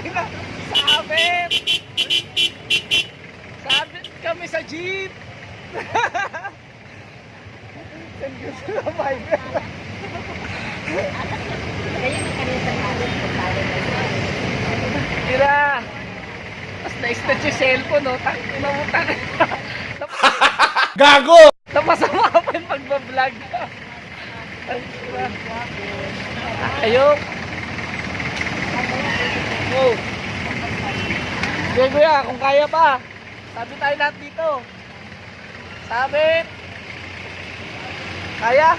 ina. Sabit. Sabit kami sa jeep. Saan gusto na fiber? Sira. Tapos na-stretch yung cellphone, no? Tangina mo, tangina. Gago! Napasama ka pa yung pagbablog. Ayok. Oh. Sige kuya, kung kaya pa. Sabi tayo lahat dito. Sabit. Kaya?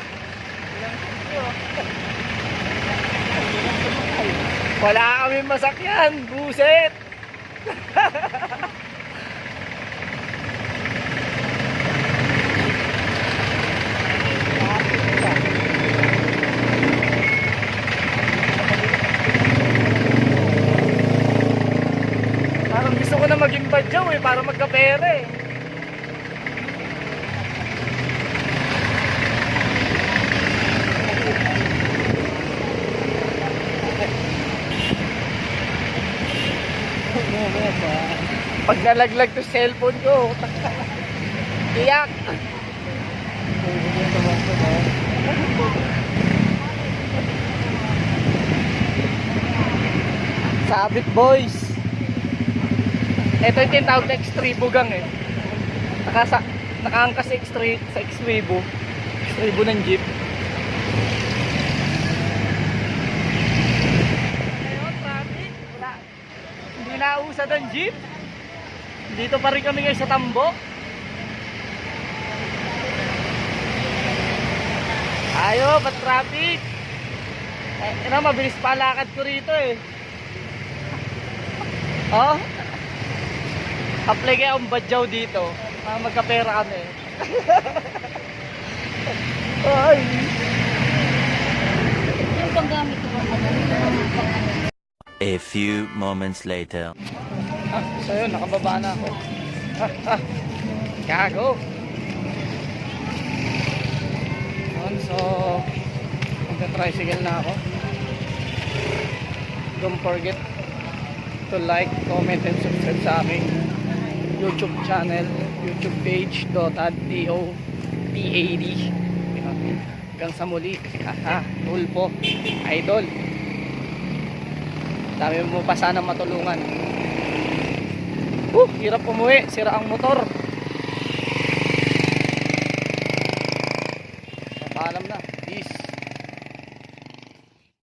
Wala kami masakyan. Buset. Parang gusto ko na maging badyaw eh, para magkapera eh. Pag nalaglag to cellphone ko, iyak. Sabit boys. Ito yung tinatawag na Extribu gang eh. Nakaangkas sa Extribu. Extribu ng jeep. Ayun, traffic. Wala. Hindi nausad ang jeep. Dito pa rin kami ngayon sa Tambo. Ayo, ba't traffic? Mabilis pa lakad ko rito eh. Oh? Apply kaya akong badyaw dito. Magkapera kami. Ay. Yung panggamit ko A few moments later. So yun, nakababa na ako. Gago. So, magta-tricycle na ako. Don't forget to like, comment, and subscribe sa aming YouTube channel, YouTube page, .ad.tod. Hanggang sa muli. Tulpo, idol. Dami mo pa sana matulungan. Hirap umuwi, sira ang motor. Paalam na. Peace.